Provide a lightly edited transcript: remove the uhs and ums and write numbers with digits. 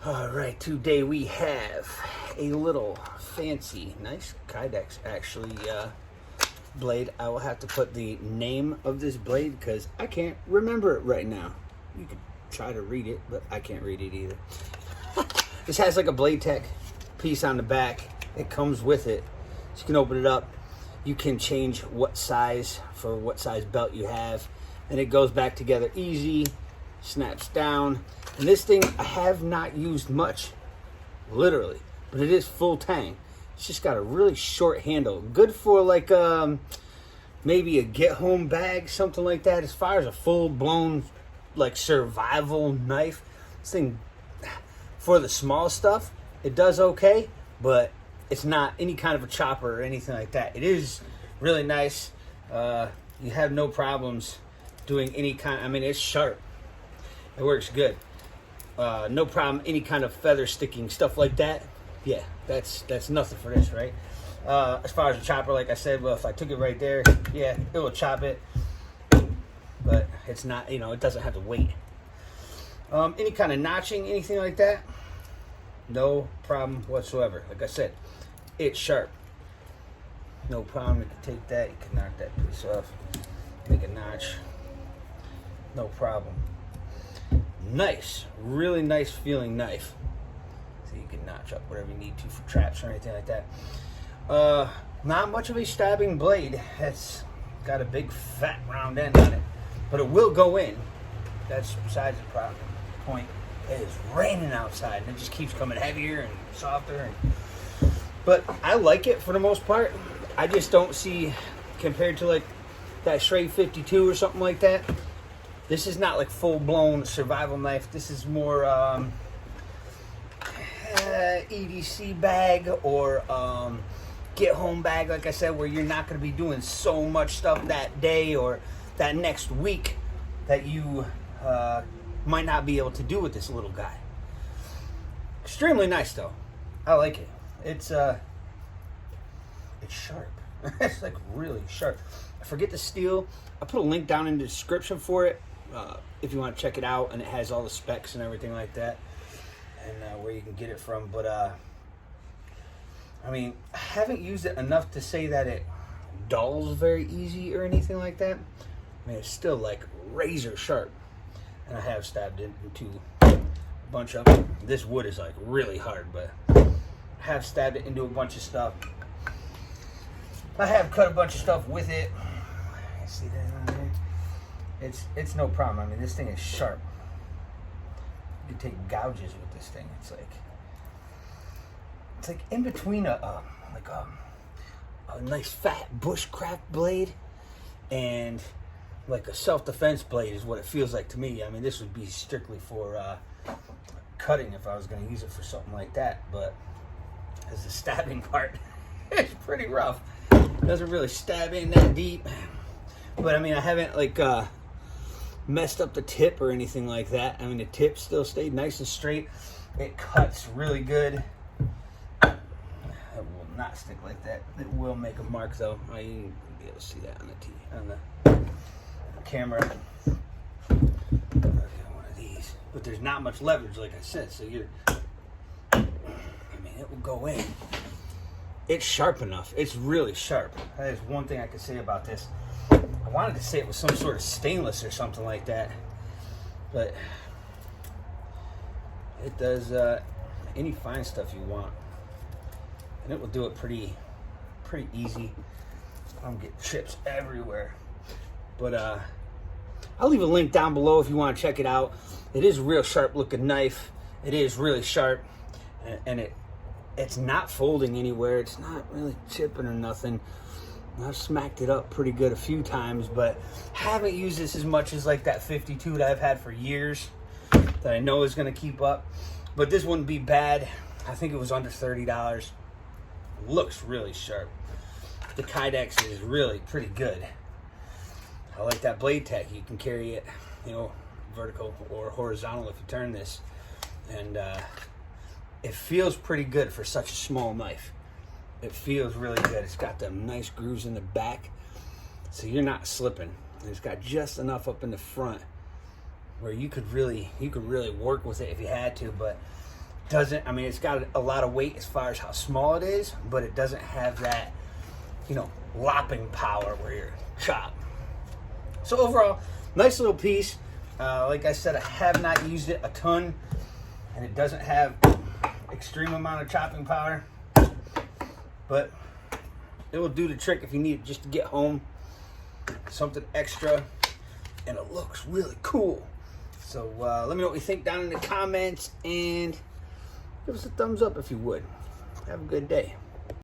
All right, today we have a little fancy, nice Kydex actually blade. I will have to put the name of this blade because I can't remember it right now. You could try to read it, but I can't read it either. This has like a Blade Tech piece on the back. It comes with it. So you can open it up. You can change what size for what size belt you have. And it goes back together easy, snaps down. And this thing I have not used much, literally, but it is full Tang. It's just got a really short handle. Good for like maybe a get home bag, something like that. As far as a full blown like survival knife, this thing for the small stuff, it does okay, but it's not any kind of a chopper or anything like that. It is really nice. You have no problems doing any kind. I mean, it's sharp. It works good. No problem. Any kind of feather sticking stuff like that. Yeah, that's nothing for this, right? As far as a chopper, like I said, well, if I took it right there, yeah, it will chop it. But it's not, it doesn't have to wait. Any kind of notching, anything like that, no problem whatsoever. Like I said, it's sharp. No problem. You can take that, you can knock that piece off, make a notch. No problem. Nice, really nice feeling knife. So you can notch up whatever you need to for traps or anything like that. Not much of a stabbing blade. It's got a big fat round end on it, but it will go in. That's besides the point. It is raining outside, and it just keeps coming heavier and softer. But I like it for the most part. I just don't see, compared to like that Schrade 52 or something like that, this is not like full-blown survival knife. This is more EDC bag or get home bag, like I said, where you're not going to be doing so much stuff that day or that next week that you might not be able to do with this little guy. Extremely nice though. I like it. It's sharp. It's like really sharp. I forget the steel. I put a link down in the description for it. If you want to check it out, and it has all the specs and everything like that, and where you can get it from. But I mean, I haven't used it enough to say that it dulls very easy or anything like that. I mean, it's still like razor sharp, and I have stabbed it into a bunch of this wood is like really hard, but I have stabbed it into a bunch of stuff. I have cut a bunch of stuff with it. See that on there? It's no problem. I mean, this thing is sharp. You can take gouges with this thing. It's like in between a nice fat bushcraft blade and like a self-defense blade is what it feels like to me. I mean, this would be strictly for cutting if I was going to use it for something like that. But as the stabbing part, it's pretty rough. It doesn't really stab in that deep. But I mean, I haven't like messed up the tip or anything like that. I mean, the tip still stayed nice and straight. It cuts really good. It will not stick like that. It will make a mark though. You'll be able to see that on the camera. I'll get one of these. But there's not much leverage, like I said. So I mean, it will go in. It's sharp enough. It's really sharp. That is one thing I could say about this. I wanted to say it was some sort of stainless or something like that, but it does any fine stuff you want, and it will do it pretty easy. I don't get chips everywhere, but I'll leave a link down below if you want to check it out. It is a real sharp looking knife. It is really sharp, and it's not folding anywhere. It's not really chipping or nothing. I've smacked it up pretty good a few times, but haven't used this as much as like that 52 that I've had for years that I know is going to keep up. But this wouldn't be bad. I think it was under $30. Looks really sharp. The Kydex is really pretty good. I like that Blade Tech. You can carry it, vertical or horizontal if you turn this. And it feels pretty good for such a small knife. It feels really good. It's got them nice grooves in the back, so you're not slipping. And it's got just enough up in the front where you could really work with it if you had to. But doesn't, I mean, it's got a lot of weight as far as how small it is, but it doesn't have that, you know, lopping power where you're chop. So overall, nice little piece. Like I said, I have not used it a ton, and it doesn't have extreme amount of chopping power, but it will do the trick if you need it just to get home, something extra, and it looks really cool. So let me know what you think down in the comments, and give us a thumbs up if you would. Have a good day.